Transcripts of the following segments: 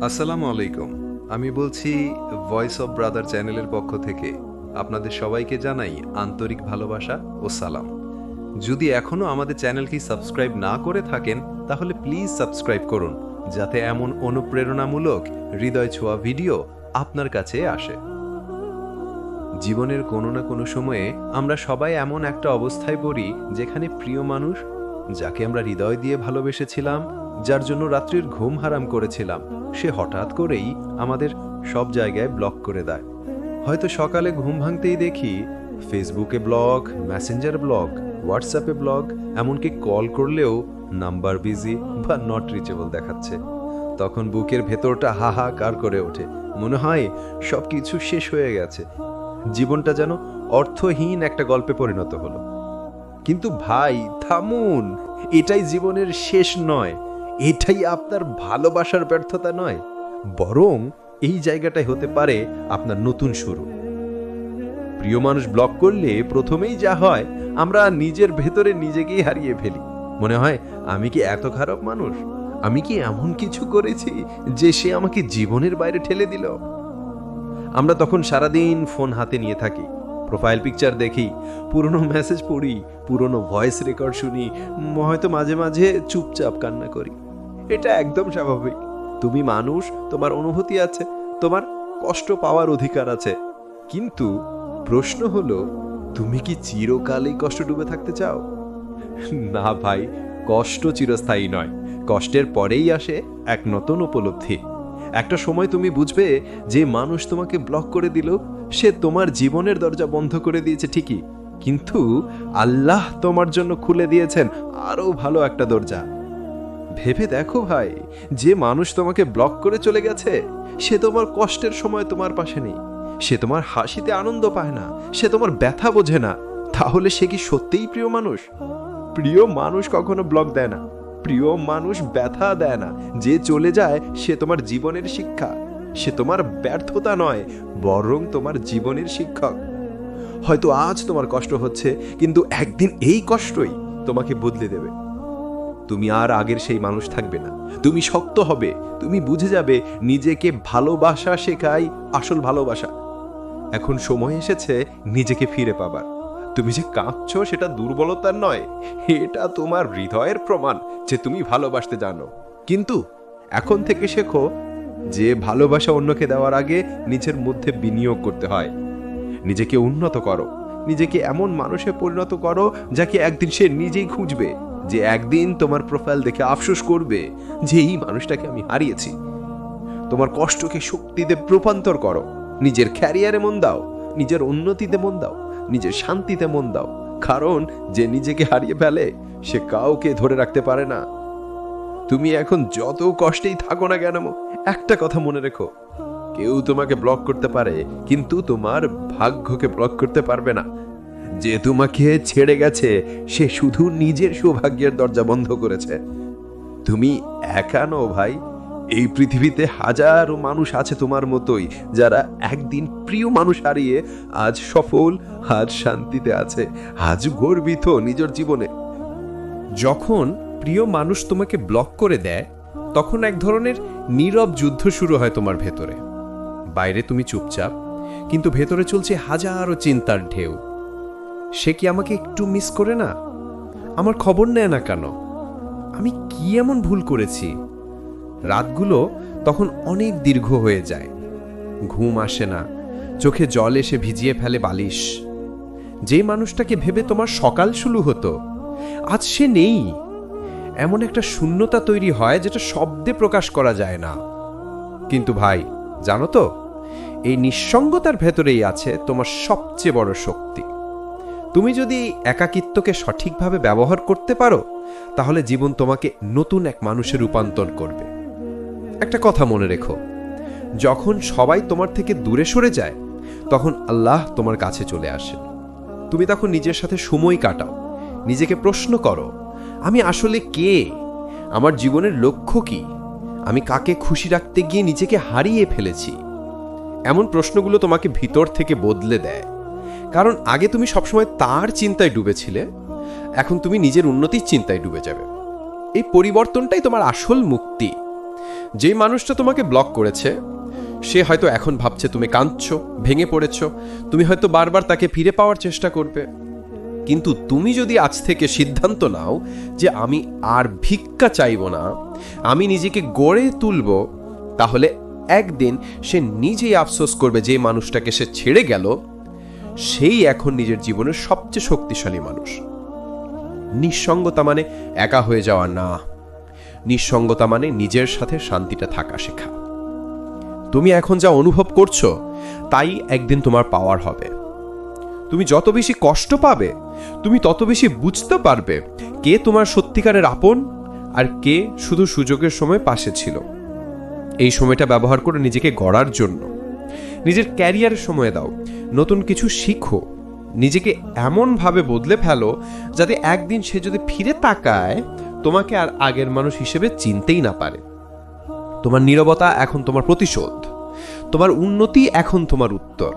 আসসালামু আলাইকুম। আমি বলছি ভয়েস অব ব্রাদার চ্যানেলের পক্ষ থেকে আপনাদের সবাইকে জানাই আন্তরিক ভালোবাসা ও সালাম। যদি এখনও আমাদের চ্যানেলটি সাবস্ক্রাইব না করে থাকেন তাহলে প্লিজ সাবস্ক্রাইব করুন, যাতে এমন অনুপ্রেরণামূলক হৃদয় ছোঁয়া ভিডিও আপনার কাছে আসে। জীবনের কোনো না কোনো সময়ে আমরা সবাই এমন একটা অবস্থায় পড়ি যেখানে প্রিয় মানুষ, যাকে আমরা হৃদয় দিয়ে ভালোবেসেছিলাম, যার জন্য রাত্রির ঘুম হারাম করেছিলাম, সে হঠাৎ করেই আমাদের সব জায়গায় ব্লক করে দেয়। হয়তো সকালে ঘুম ভাঙতেই দেখি ফেসবুকে ব্লক, মেসেঞ্জার ব্লক, হোয়াটসঅ্যাপে ব্লক, এমনকি কল করলেও নাম্বার বিজি বা নট রিচেবল দেখাচ্ছে। তখন বুকের ভেতরটা হাহাকার করে ওঠে, মনে হয় সবকিছু শেষ হয়ে গেছে, জীবনটা যেন অর্থহীন একটা গল্পে পরিণত হলো। কিন্তু ভাই থামুন, এটাই জীবনের শেষ নয়, এটাই আপনার ভালোবাসার ব্যর্থতা নয়, বরং এই জায়গাটাই হতে পারে আপনার নতুন শুরু। প্রিয় মানুষ ব্লক করলে প্রথমেই যা হয়, আমরা নিজের ভেতরে নিজেকেই হারিয়ে ফেলি। মনে হয় আমি কি এত খারাপ মানুষ, আমি কি এমন কিছু করেছি যে সে আমাকে জীবনের বাইরে ঠেলে দিল। আমরা তখন সারাদিন ফোন হাতে নিয়ে থাকি, প্রোফাইল পিকচার দেখি, পুরনো মেসেজ পড়ি, পুরনো ভয়েস রেকর্ড শুনি, হয়তো মাঝে মাঝে চুপচাপ কান্না করি। এটা একদম স্বাভাবিক। তুমি মানুষ, তোমার অনুভূতি আছে, তোমার কষ্ট পাওয়ার অধিকার আছে। কিন্তু প্রশ্ন হলো, তুমি কি চিরকালই কষ্ট ডুবে থাকতে চাও? না ভাই, কষ্ট চিরস্থায়ী নয়। কষ্টের পরেই আসে এক নতুন উপলব্ধি। একটা সময় তুমি বুঝবে যে মানুষ তোমাকে ব্লক করে দিল, সে তোমার জীবনের দরজা বন্ধ করে দিয়েছে ঠিকই, কিন্তু আল্লাহ তোমার জন্য খুলে দিয়েছেন আরো ভালো একটা দরজা। ভেবে দেখো ভাই, যে মানুষ তোমাকে ব্লক করে চলে গেছে, সে তোমার কষ্টের সময় তোমার পাশে নেই, সে তোমার হাসিতে আনন্দ পায় না, সে তোমার ব্যথা বোঝে না। তাহলে সে কি সত্যিই প্রিয় মানুষ? প্রিয় মানুষ কখনো ব্লক দেয় না, প্রিয় মানুষ ব্যথা দেয় না। যে চলে যায় সে তোমার জীবনের শিক্ষা, সে তোমার ব্যর্থতা নয়, বরং তোমার জীবনের শিক্ষক। হয়তো আজ তোমার কষ্ট হচ্ছে, কিন্তু একদিন এই কষ্টই তোমাকে বদলে দেবে। তুমি আর আগের সেই মানুষ থাকবে না, তুমি শক্ত হবে, তুমি বুঝে যাবে নিজেকে ভালোবাসা শেখাই আসল ভালোবাসা। এখন সময় এসেছে নিজেকে ফিরে পাবার। তুমি যে কাঁদছো সেটা দুর্বলতার নয়, এটা তোমার হৃদয়ের প্রমাণ যে তুমি ভালোবাসতে জানো। কিন্তু এখন থেকে শেখো যে ভালোবাসা অন্যকে দেওয়ার আগে নিজের মধ্যে বিনিয়োগ করতে হয়। নিজেকে উন্নত করো, নিজেকে এমন মানুষে পরিণত করো যাকে একদিন সে নিজেই খুঁজবে, যে একদিন তোমার প্রোফাইল দেখে আফসোস করবে যে এই মানুষটাকে আমি হারিয়েছি। তোমার কষ্টকে শক্তিতে রূপান্তর করো, নিজের ক্যারিয়ারে মন দাও, নিজের উন্নতিতে মন দাও, নিজের শান্তিতে মন দাও। কারণ যে নিজেকে হারিয়ে ফেলে সে কাউকে ধরে রাখতে পারে না। তুমি এখন যত কষ্টেই থাকো না কেন, একটা কথা মনে রেখো, কেউ তোমাকে ব্লক করতে পারে, কিন্তু তোমার ভাগ্যকে ব্লক করতে পারবে না। যে তোমাকে ছেড়ে গেছে সে শুধু নিজের সৌভাগ্যের দরজা বন্ধ করেছে। তুমি একা নও ভাই, এই পৃথিবীতে হাজারো মানুষ আছে তোমার মতোই, যারা একদিন প্রিয় মানুষ হারিয়ে আজ সফল, আজ শান্তিতে আছে, আজ গর্বিত নিজের জীবনে। যখন প্রিয় মানুষ তোমাকে ব্লক করে দেয়, তখন এক ধরনের নীরব যুদ্ধ শুরু হয় তোমার ভেতরে। বাইরে তুমি চুপচাপ, কিন্তু ভেতরে চলছে হাজারো চিন্তার ঢেউ। সে কি আমাকে একটু মিস করে না? আমার খবর নেয় না কেন? আমি কি এমন ভুল করেছি? রাতগুলো তখন অনেক দীর্ঘ হয়ে যায়, ঘুম আসে না, চোখে জল এসে ভিজিয়ে ফেলে বালিশ। যে মানুষটাকে ভেবে তোমার সকাল শুরু হতো, আজ সে নেই। এমন একটা শূন্যতা তৈরি হয় যেটা শব্দে প্রকাশ করা যায় না। কিন্তু ভাই, জানো তো, এই নিঃসঙ্গতার ভেতরেই আছে তোমার সবচেয়ে বড় শক্তি। তুমি যদি একাকিত্বকে সঠিকভাবে ব্যবহার করতে পারো, তাহলে জীবন তোমাকে নতুন এক মানুষে রূপান্তর করবে। একটা কথা মনে রেখো, যখন সবাই তোমার থেকে দূরে সরে যায়, তখন আল্লাহ তোমার কাছে চলে আসেন। তুমি তখন নিজের সাথে সময় কাটাও, নিজেকে প্রশ্ন করো, আমি আসলে কে? আমার জীবনের লক্ষ্য কি? আমি কাকে খুশি রাখতে গিয়ে নিজেকে হারিয়ে ফেলেছি? এমন প্রশ্নগুলো তোমাকে ভিতর থেকে বদলে দেয়। কারণ আগে তুমি সবসময় তার চিন্তায় ডুবেছিলে, এখন তুমি নিজের উন্নতির চিন্তায় ডুবে যাবে। এই পরিবর্তনটাই তোমার আসল মুক্তি। যে মানুষটা তোমাকে ব্লক করেছে সে হয়তো এখন ভাবছে তুমি কাঁদছো, ভেঙে পড়েছ, তুমি হয়তো বারবার তাকে ফিরে পাওয়ার চেষ্টা করবে। কিন্তু তুমি যদি আজ থেকে সিদ্ধান্ত নাও যে আমি আর ভিক্ষা চাইব না, আমি নিজেকে গড়ে তুলব, তাহলে একদিন সে নিজেই আফসোস করবে যে মানুষটাকে সে ছেড়ে গেল সেই এখন নিজের জীবনের সবচেয়ে শক্তিশালী মানুষ। নিঃসঙ্গতা মানে একা হয়ে যাওয়া না, নিঃসঙ্গতা মানে নিজের সাথে শান্তিটা থাকা শেখা। তুমি এখন যা অনুভব করছো তাই একদিন তোমার পাওয়ার হবে। তুমি যত বেশি কষ্ট পাবে তুমি তত বেশি বুঝতে পারবে কে তোমার সত্যিকারের আপন আর কে শুধু সুযোগের সময় পাশে ছিল। এই সময়টা ব্যবহার করে নিজেকে গড়ার জন্য, নিজের ক্যারিয়ারের সময় দাও, নতুন কিছু শিখো, নিজেকে এমনভাবে বদলে ফেলো যাতে একদিন সে যদি ফিরে তাকায় তোমাকে আর আগের মানুষ হিসেবে চিনতেই না পারে। তোমার নীরবতা এখন তোমার প্রতিশোধ, তোমার উন্নতি এখন তোমার উত্তর।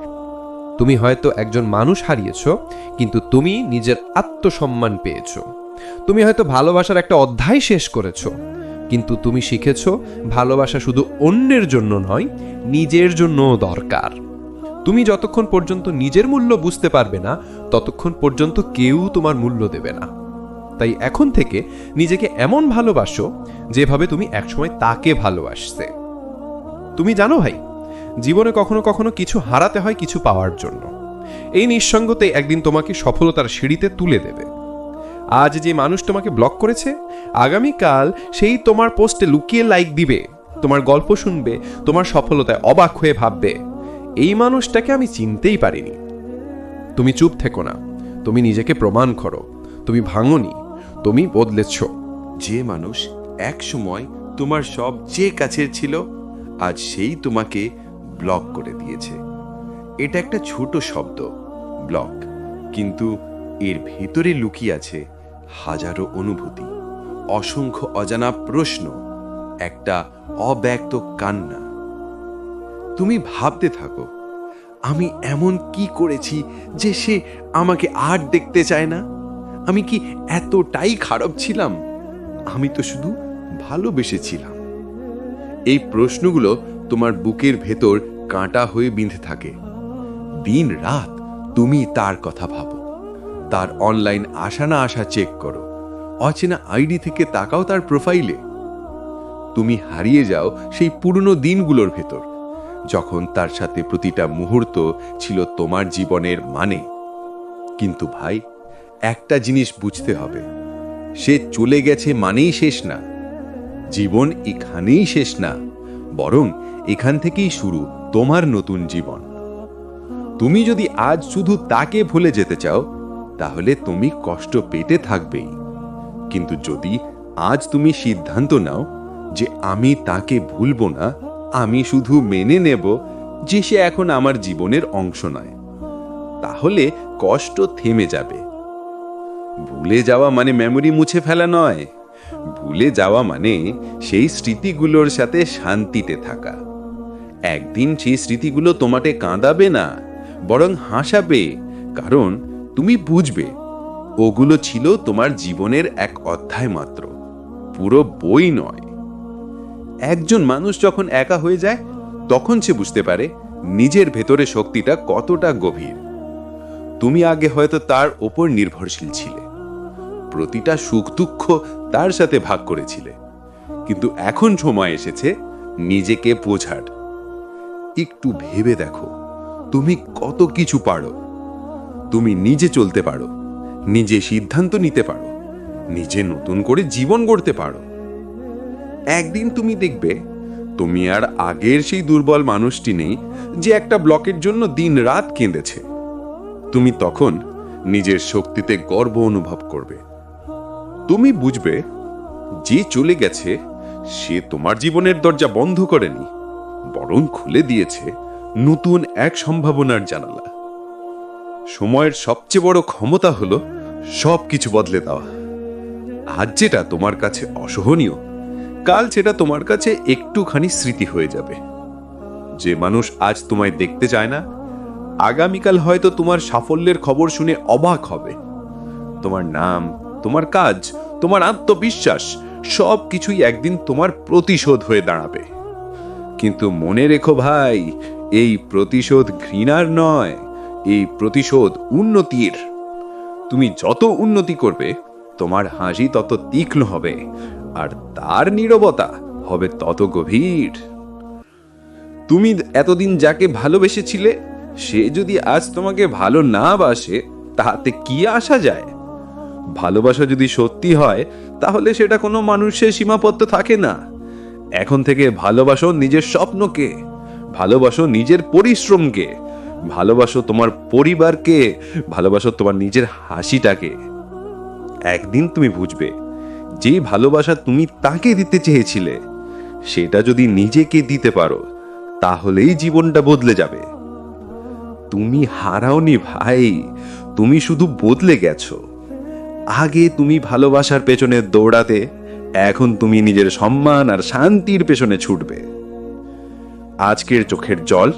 তুমি হয়তো একজন মানুষ হারিয়েছ, কিন্তু তুমি নিজের আত্মসম্মান পেয়েছ। তুমি হয়তো ভালোবাসার একটা অধ্যায় শেষ করেছ, কিন্তু তুমি শিখেছ ভালোবাসা শুধু অন্যের জন্য নয়, নিজের জন্যও দরকার। তুমি যতক্ষণ পর্যন্ত নিজের মূল্য বুঝতে পারবে না ততক্ষণ পর্যন্ত কেউ তোমার মূল্য দেবে না। তাই এখন থেকে নিজেকে এমন ভালোবাসো যেভাবে তুমি একসময় তাকে ভালোবাসতে। তুমি জানো ভাই, জীবনে কখনো কখনো কিছু হারাতে হয় কিছু পাওয়ার জন্য। এই নিঃসঙ্গতে একদিন তোমাকে সফলতার সিঁড়িতে তুলে দেবে। আজ যে মানুষ তোমাকে ব্লক করেছে, আগামীকাল সেই তোমার পোস্টে লুকিয়ে লাইক দিবে, তোমার গল্প শুনবে, তোমার সফলতায় অবাক হয়ে ভাববে এই মানুষটাকে আমি চিনতেই পারিনি। তুমি চুপ থেকো না, তুমি নিজেকে প্রমাণ করো তুমি ভাঙনি, তুমি বদলেছ। যে মানুষ এক সময় তোমার সবচেয়ে কাছের ছিল আজ সেই তোমাকে ব্লক করে দিয়েছে। এটা একটা ছোট শব্দ, ব্লক, কিন্তু এর ভেতরে লুকিয়ে আছে হাজারো অনুভূতি, অসংখ্য অজানা প্রশ্ন, একটা অব্যক্ত কান্না। তুমি ভাবতে থাকো, আমি এমন কি করেছি যে সে আমাকে আর দেখতে চায় না? আমি কি এতটাই খারাপ ছিলাম? আমি তো শুধু ভালোবেসেছিলাম। এই প্রশ্নগুলো তোমার বুকের ভেতর কাঁটা হয়ে বিঁধে থাকে। দিন রাত তুমি তার কথা ভাবো, তার অনলাইন আসা না আসা চেক করো, অচেনা আইডি থেকে তাকাও তার প্রোফাইলে। তুমি হারিয়ে যাও সেই পুরনো দিনগুলোর ভেতর, যখন তার সাথে প্রতিটা মুহূর্ত ছিল তোমার জীবনের মানে। কিন্তু ভাই, একটা জিনিস বুঝতে হবে, সে চলে গেছে মানেই শেষ না। জীবন এখানেই শেষ না, বরং এখান থেকেই শুরু তোমার নতুন জীবন। তুমি যদি আজ শুধু তাকে ভুলে যেতে চাও তাহলে তুমি কষ্ট পেতে থাকবেই। কিন্তু যদি আজ তুমি সিদ্ধান্ত নাও যে আমি তাকে ভুলবো না, আমি শুধু মেনে নেব যে সে এখন আমার জীবনের অংশ নয়, তাহলে কষ্ট থেমে যাবে। ভুলে যাওয়া মানে মেমরি মুছে ফেলা নয়, ভুলে যাওয়া মানে সেই স্মৃতিগুলোর সাথে শান্তিতে থাকা। একদিন সেই স্মৃতিগুলো তোমাকে কাঁদাবে না, বরং হাসাবে, কারণ তুমি বুঝবে ওগুলো ছিল তোমার জীবনের এক অধ্যায় মাত্র, পুরো বই নয়। একজন মানুষ যখন একা হয়ে যায় তখন সে বুঝতে পারে নিজের ভেতরে শক্তিটা কতটা গভীর। তুমি আগে হয়তো তার ওপর নির্ভরশীল ছিলে, প্রতিটা সুখ দুঃখ তার সাথে ভাগ করেছিলে, কিন্তু এখন সময় এসেছে নিজেকে বোঝার। একটু ভেবে দেখো, তুমি কত কিছু পারো। তুমি নিজে চলতে পারো, নিজে সিদ্ধান্ত নিতে পারো, নিজে নতুন করে জীবন গড়তে পারো। একদিন তুমি দেখবে তুমি আর আগের সেই দুর্বল মানুষটি নেই যে একটা ব্লকের জন্য দিন রাত কেঁদেছে। তুমি তখন নিজের শক্তিতে গর্ব অনুভব করবে। তুমি বুঝবে যে চলে গেছে সে তোমার জীবনের দরজা বন্ধ করেনি, বরং খুলে দিয়েছে নতুন এক সম্ভাবনার জানালা। সময়ের সবচেয়ে বড় ক্ষমতা হলো সবকিছু বদলে দেওয়া। আজ যেটা তোমার কাছে অসহনীয়, কাল সেটা তোমার কাছে একটুখানি স্মৃতি হয়ে যাবে। যে মানুষ আজ তোমায় দেখতে চায় না, আগামীকাল হয়তো তোমার সাফল্যের খবর শুনে অবাক হবে। তোমার নাম, তোমার কাজ, তোমার আত্মবিশ্বাস সব কিছুই একদিন তোমার প্রতিশোধ হয়ে দাঁড়াবে। কিন্তু মনে রেখো ভাই, এই প্রতিশোধ ঘৃণার নয়, এই প্রতিশোধ উন্নতির। তুমি যত উন্নতি করবে, তোমার হাসি তত তীক্ষ্ণ হবে, আর তার নীরবতা হবে তত গভীর। তুমি এতদিন যাকে ভালোবেসেছিলে, সে যদি আজ তোমাকে ভালো না বাসে, তাতে কি আসা যায়? ভালোবাসা যদি সত্যি হয়, তাহলে সেটা কোনো মানুষের সীমাবদ্ধ থাকে না। এখন থেকে ভালোবাসো নিজের স্বপ্নকে, ভালোবাসো নিজের পরিশ্রমকে, ভালোবাসো তোমার পরিবারকে, ভালোবাসো তোমার নিজের হাসিটাকে। একদিন তুমি বুঝবে, যে ভালোবাসা তুমি তাকে দিতে চেয়েছিলে, সেটা যদি নিজেকে দিতে পারো, তাহলেই জীবনটা বদলে যাবে। তুমি হারাওনি ভাই, তুমি শুধু বদলে গেছো। আগে তুমি ভালোবাসার পেছনে দৌড়াতে, এখন তুমি নিজের সম্মান আর শান্তির পেছনে ছুটবে। আজকের চোখের জল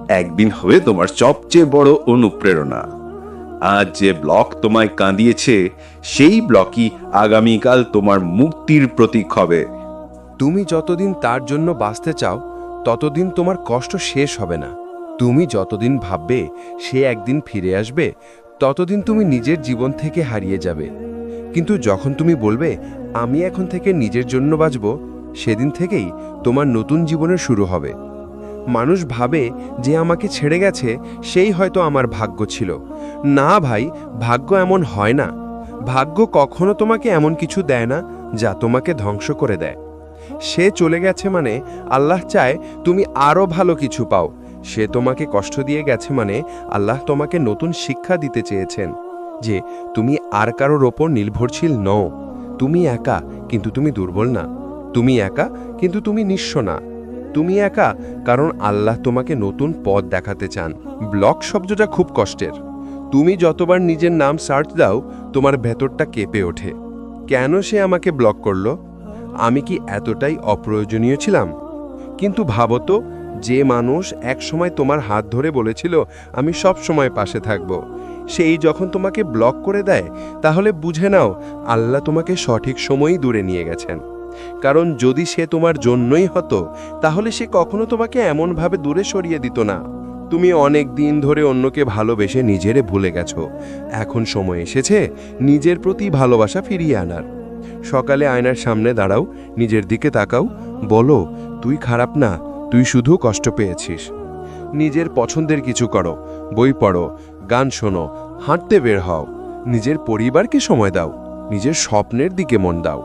একদিন হবে তোমার সবচেয়ে বড় অনুপ্রেরণা। আজ যে ব্লক তোমায় কাঁদিয়েছে, সেই ব্লকই আগামীকাল তোমার মুক্তির প্রতীক হবে। তুমি যতদিন তার জন্য বাঁচতে চাও, ততদিন তোমার কষ্ট শেষ হবে না। তুমি যতদিন ভাববে সে একদিন ফিরে আসবে, ততদিন তুমি নিজের জীবন থেকে হারিয়ে যাবে। কিন্তু যখন তুমি বলবে আমি এখন থেকে নিজের জন্য বাঁচব, সেদিন থেকেই তোমার নতুন জীবনের শুরু হবে। মানুষ ভাবে যে আমাকে ছেড়ে গেছে, সেই হয়তো আমার ভাগ্য ছিল। না ভাই, ভাগ্য এমন হয় না। ভাগ্য কখনো তোমাকে এমন কিছু দেয় না যা তোমাকে ধ্বংস করে দেয়। সে চলে গেছে মানে আল্লাহ চায় তুমি আরও ভালো কিছু পাও। সে তোমাকে কষ্ট দিয়ে গেছে মানে আল্লাহ তোমাকে নতুন শিক্ষা দিতে চেয়েছেন যে তুমি আর কারোর ওপর নির্ভরশীল নও। তুমি একা, কিন্তু তুমি দুর্বল না। তুমি একা, কিন্তু তুমি নিঃস্ব না। তুমি একা কারণ আল্লাহ তোমাকে নতুন পথ দেখাতে চান। ব্লক শব্দটা খুব কষ্টের। তুমি যতবার নিজের নাম সার্চ দাও, তোমার ভেতরটা কেঁপে ওঠে। কেন সে আমাকে ব্লক করলো? আমি কি এতটাই অপ্রয়োজনীয় ছিলাম? কিন্তু ভাবো তো, যে মানুষ একসময় তোমার হাত ধরে বলেছিল আমি সব সময় পাশে থাকব, সেই যখন তোমাকে ব্লক করে দেয়, তাহলে বুঝে নাও আল্লাহ তোমাকে সঠিক সময়ই দূরে নিয়ে গেছেন। কারণ যদি সে তোমার জন্যই হতো, তাহলে সে কখনো তোমাকে এমনভাবে দূরে সরিয়ে দিত না। তুমি অনেক দিন ধরে অন্যকে ভালোবেসে নিজেরে ভুলে গেছো। এখন সময় এসেছে নিজের প্রতি ভালোবাসা ফিরিয়ে আনার। সকালে আয়নার সামনে দাঁড়াও, নিজের দিকে তাকাও, বলো তুই খারাপ না, তুই শুধু কষ্ট পেয়েছিস। নিজের পছন্দের কিছু করো, বই পড়ো, গান শোনো, হাঁটতে বের হও। নিজের পরিবারকে সময় দাও, নিজের স্বপ্নের দিকে মন দাও।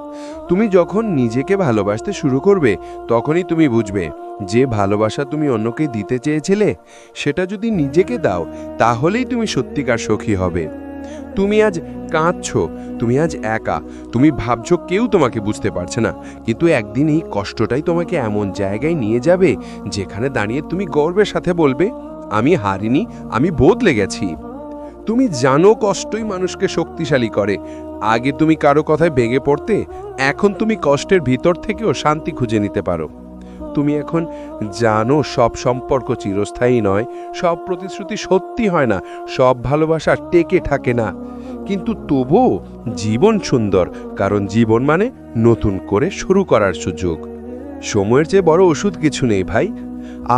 তুমি যখন নিজেকে ভালোবাসতে শুরু করবে, তখনই তুমি বুঝবে যে ভালোবাসা তুমি অন্যকে দিতে চেয়েছিলে, সেটা যদি নিজেকে দাও, তাহলেই তুমি সত্যিকার সখী হবে। তুমি আজ কাঁদছো, তুমি আজ একা, তুমি ভাবছো কেউ তোমাকে বুঝতে পারছে না, কিন্তু একদিন এই কষ্টটাই তোমাকে এমন জায়গায় নিয়ে যাবে যেখানে দাঁড়িয়ে তুমি গর্বের সাথে বলবে আমি হারিনি, আমি বদলে গেছি। তুমি জানো কষ্টই মানুষকে শক্তিশালী করে। আগে তুমি কারো কথায় ভেঙে পড়তে, এখন তুমি কষ্টের ভিতর থেকেও শান্তি খুঁজে নিতে পারো। তুমি এখন জানো সব সম্পর্ক চিরস্থায়ী নয়, সব প্রতিশ্রুতি সত্যি হয় না, সব ভালোবাসা টেকে থাকে না। কিন্তু তবুও জীবন সুন্দর, কারণ জীবন মানে নতুন করে শুরু করার সুযোগ। সময়ের চেয়ে বড় ওষুধ কিছু নেই ভাই।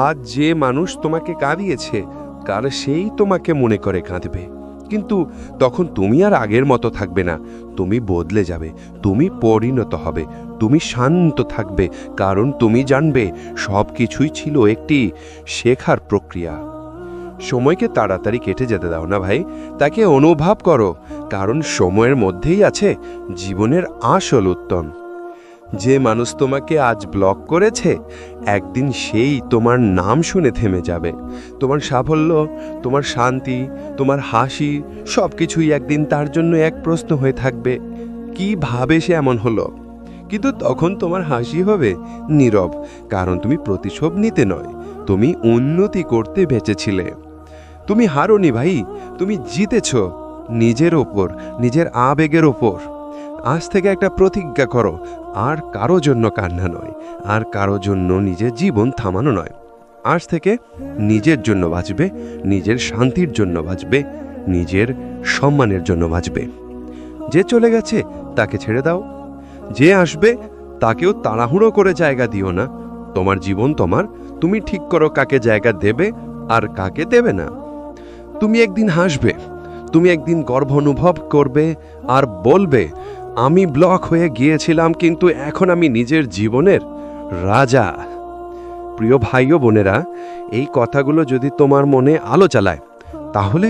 আজ যে মানুষ তোমাকে কাঁদিয়েছে, কাল সেই তোমাকে মনে করে কাঁদবে। কিন্তু তখন তুমি আর আগের মতো থাকবে না, তুমি বদলে যাবে, তুমি পরিণত হবে, তুমি শান্ত থাকবে, কারণ তুমি জানবে সব কিছুই ছিল একটি শেখার প্রক্রিয়া। সময়কে তাড়াতাড়ি কেটে যেতে দাও না ভাই, তাকে অনুভব করো, কারণ সময়ের মধ্যেই আছে জীবনের আসল উত্তম। যে মানুষ তোমাকে আজ ব্লক করেছে, একদিন সেই তোমার নাম শুনে থেমে যাবে। তোমার সাফল্য, তোমার শান্তি, তোমার হাসি, সব কিছুই একদিন তার জন্য এক প্রশ্ন হয়ে থাকবে, কিভাবে সে এমন হলো? কিন্তু তখন তোমার হাসি হবে নীরব, কারণ তুমি প্রতিশোধ নিতে নয়, তুমি উন্নতি করতে বেঁচেছিলে। তুমি হারোনি ভাই, তুমি জিতেছ নিজের ওপর, নিজের আবেগের ওপর। আজ থেকে একটা প্রতিজ্ঞা করো, আর কারো জন্য কান্না নয়, আর কারো জন্য নিজের জীবন থামানো নয়। আজ থেকে নিজের জন্য বাঁচবে, নিজের শান্তির জন্য বাঁচবে, নিজের সম্মানের জন্য বাঁচবে। যে চলে গেছে তাকে ছেড়ে দাও, যে আসবে তাকেও তাড়াহুড়ো করে জায়গা দিও না। তোমার জীবন তোমার, তুমি ঠিক করো কাকে জায়গা দেবে আর কাকে দেবে না। তুমি একদিন হাসবে, তুমি একদিন গর্ব অনুভব করবে আর বলবে, আমি ব্লক হয়ে গিয়েছিলাম কিন্তু এখন আমি নিজের জীবনের রাজা। প্রিয় ভাই ও বোনেরা, এই কথাগুলো যদি তোমার মনে আলো চালায় তাহলে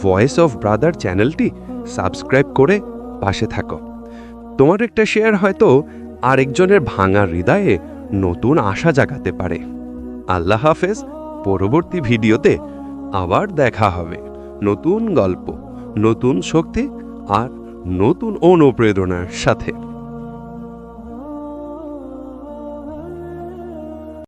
ভয়েস অফ ব্রাদার চ্যানেলটি সাবস্ক্রাইব করে পাশে থাকো। তোমার একটা শেয়ার হয়তো আরেকজনের ভাঙা হৃদয়ে নতুন আশা জাগাতে পারে। আল্লাহ হাফেজ। পরবর্তী ভিডিওতে আবার দেখা হবে নতুন গল্প, নতুন শক্তি আর নতুন অনুপ্রেরণার সাথে।